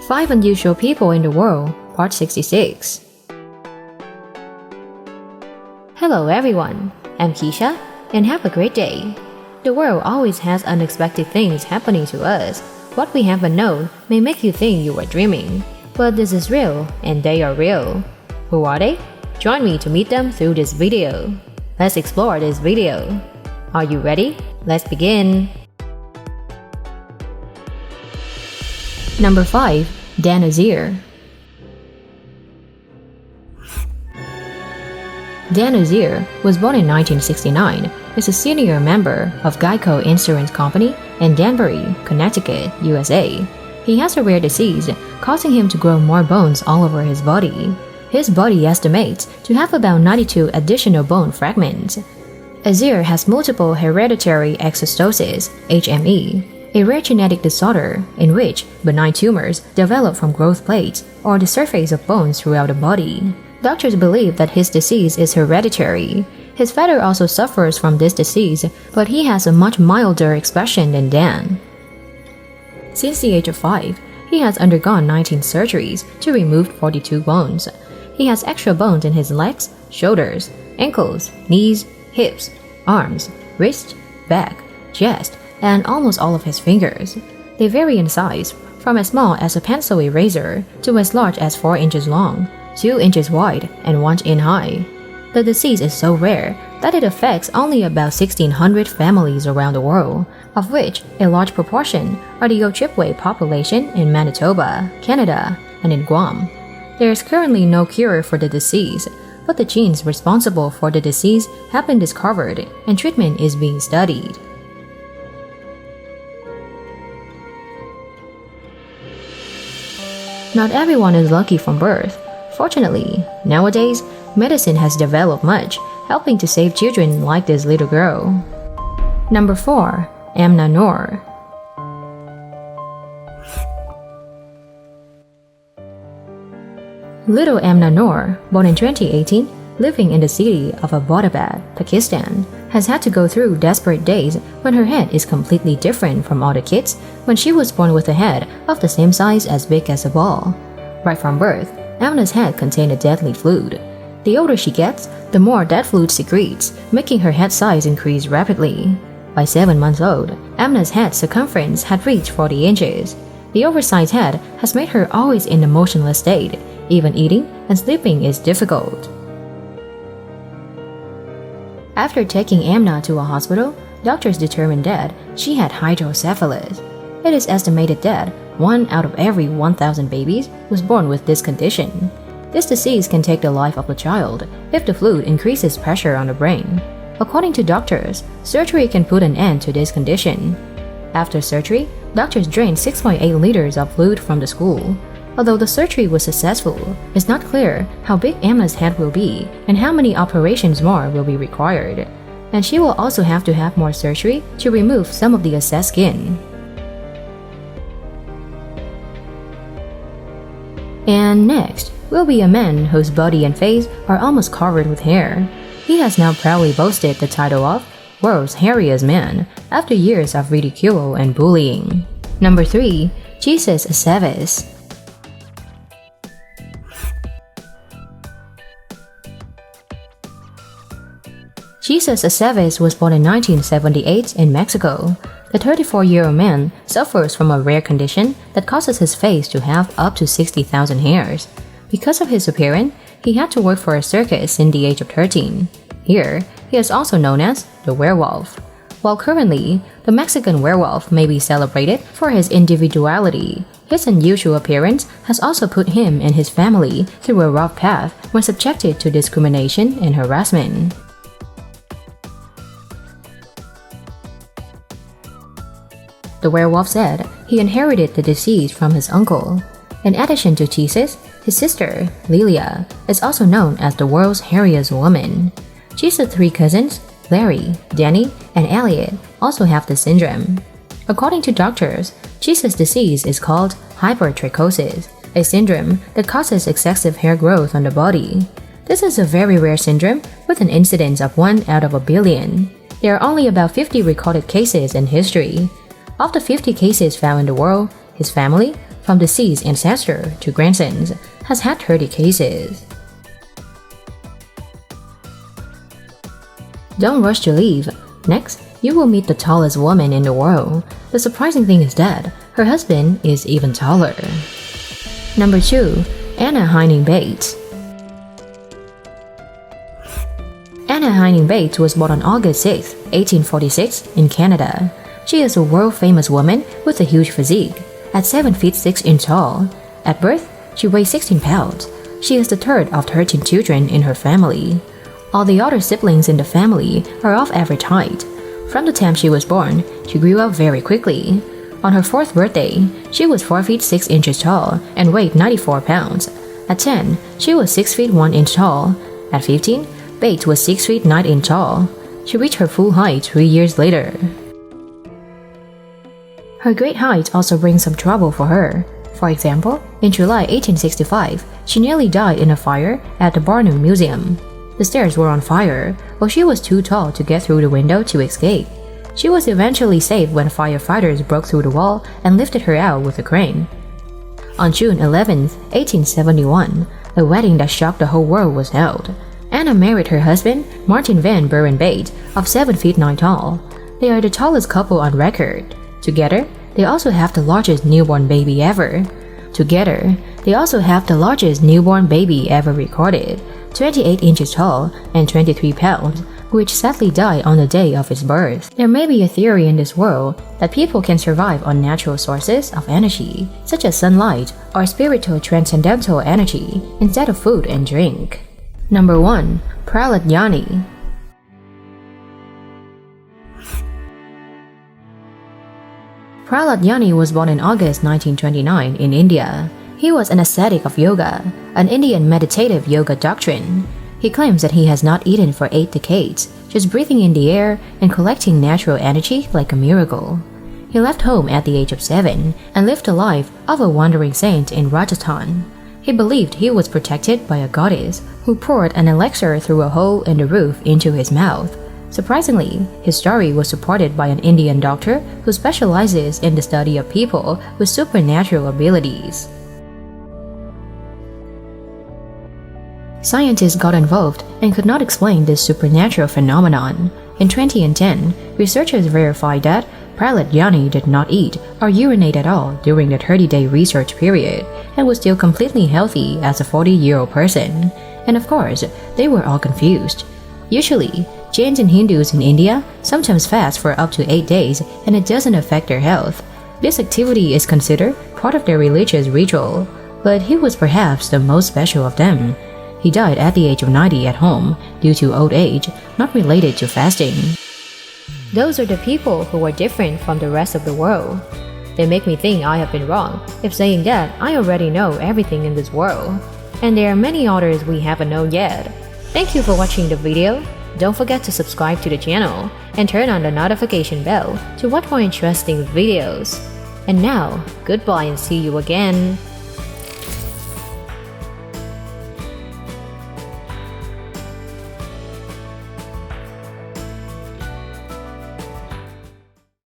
5 Unusual People in the World, Part 66. Hello everyone, I'm Keisha, and have a great day. The world always has unexpected things happening to us. What we haven't known may make you think you are dreaming, but this is real, and they are real. Who are they? Join me to meet them through this video. Let's explore this video. Are you ready? Let's begin. Number 5. Dan Azyr. Dan Azyr was born in 1969 as a senior member of Geico Insurance Company in Danbury, Connecticut, USA. He has a rare disease causing him to grow more bones all over his body. His body estimates to have about 92 additional bone fragments. Azyr has multiple hereditary exostosis, HME, a rare genetic disorder in which benign tumors develop from growth plates or the surface of bones throughout the body. Doctors believe that his disease is hereditary. His father also suffers from this disease, but he has a much milder expression than Dan. Since the age of 5, he has undergone 19 surgeries to remove 42 bones. He has extra bones in his legs, shoulders, ankles, knees, hips, arms, wrists, back, chest, and almost all of his fingers. They vary in size, from as small as a pencil eraser to as large as 4 inches long, 2 inches wide, and 1 inch high. The disease is so rare that it affects only about 1,600 families around the world, of which a large proportion are the Ojibwe population in Manitoba, Canada, and in Guam. There is currently no cure for the disease, but the genes responsible for the disease have been discovered and treatment is being studied. Not everyone is lucky from birth. Fortunately, nowadays, medicine has developed much, helping to save children like this little girl. Number 4. Amna Noor. Little Amna Noor, born in 2018, living in the city of Abbottabad, Pakistan, has had to go through desperate days when her head is completely different from all the kids when she was born with a head of the same size as big as a ball. Right from birth, Amna's head contained a deadly fluid. The older she gets, the more that fluid secretes, making her head size increase rapidly. By 7 months old, Amna's head circumference had reached 40 inches. The oversized head has made her always in a motionless state. Even eating and sleeping is difficult. After taking Amna to a hospital, doctors determined that she had hydrocephalus. It is estimated that 1 out of every 1,000 babies was born with this condition. This disease can take the life of the child if the fluid increases pressure on the brain. According to doctors, surgery can put an end to this condition. After surgery, doctors drained 6.8 liters of fluid from the school. Although the surgery was successful, it's not clear how big Amna's head will be and how many operations more will be required. And she will also have to have more surgery to remove some of the excess skin. And next will be a man whose body and face are almost covered with hair. He has now proudly boasted the title of World's Hairiest Man after years of ridicule and bullying. Number 3. Jesus Aceves. Jesus Aceves was born in 1978 in Mexico. The 34-year-old man suffers from a rare condition that causes his face to have up to 60,000 hairs. Because of his appearance, he had to work for a circus in the age of 13. Here, he is also known as the werewolf. While currently, the Mexican werewolf may be celebrated for his individuality, his unusual appearance has also put him and his family through a rough path when subjected to discrimination and harassment. The werewolf said he inherited the disease from his uncle. In addition to Jesus, his sister, Lilia, is also known as the world's hairiest woman. Jesus' 3 cousins, Larry, Danny, and Elliot, also have the syndrome. According to doctors, Jesus' disease is called hypertrichosis, a syndrome that causes excessive hair growth on the body. This is a very rare syndrome with an incidence of 1 out of a billion. There are only about 50 recorded cases in history. Of the 50 cases found in the world, his family, from deceased ancestor to grandsons, has had 30 cases. Don't rush to leave. Next, you will meet the tallest woman in the world. The surprising thing is that her husband is even taller. Number 2. Anna Heinning Bates. Anna Heinning Bates was born on August 6, 1846, in Canada. She is a world-famous woman with a huge physique, at 7 feet 6 inches tall. At birth, she weighs 16 pounds. She is the third of 13 children in her family. All the other siblings in the family are of average height. From the time she was born, she grew up very quickly. On her 4th birthday, she was 4 feet 6 inches tall and weighed 94 pounds. At 10, she was 6 feet 1 inch tall. At 15, Bates was 6 feet 9 inches tall. She reached her full height 3 years later. Her great height also brings some trouble for her. For example, in July 1865, she nearly died in a fire at the Barnum Museum. The stairs were on fire, but she was too tall to get through the window to escape. She was eventually saved when firefighters broke through the wall and lifted her out with a crane. On June 11, 1871, a wedding that shocked the whole world was held. Anna married her husband, Martin Van Buren Bates, of 7 feet 9 tall. They are the tallest couple on record. Together, they also have the largest newborn baby ever. Recorded, 28 inches tall and 23 pounds, which sadly died on the day of his birth. There may be a theory in this world that people can survive on natural sources of energy, such as sunlight or spiritual transcendental energy, instead of food and drink. Number 1. Prahlad Jani. Prahlad Jani was born in August 1929 in India. He was an ascetic of yoga, an Indian meditative yoga doctrine. He claims that he has not eaten for 8 decades, just breathing in the air and collecting natural energy like a miracle. He left home at the age of 7 and lived the life of a wandering saint in Rajasthan. He believed he was protected by a goddess who poured an elixir through a hole in the roof into his mouth. Surprisingly, his story was supported by an Indian doctor who specializes in the study of people with supernatural abilities. Scientists got involved and could not explain this supernatural phenomenon. In 2010, researchers verified that Prahlad Jani did not eat or urinate at all during the 30-day research period and was still completely healthy as a 40-year-old person. And of course, they were all confused. Usually, Jains and Hindus in India sometimes fast for up to 8 days and it doesn't affect their health. This activity is considered part of their religious ritual, but he was perhaps the most special of them. He died at the age of 90 at home due to old age, not related to fasting. Those are the people who are different from the rest of the world. They make me think I have been wrong if saying that I already know everything in this world. And there are many others we haven't known yet. Thank you for watching the video. Don't forget to subscribe to the channel and turn on the notification bell to watch more interesting videos. And now, goodbye and see you again.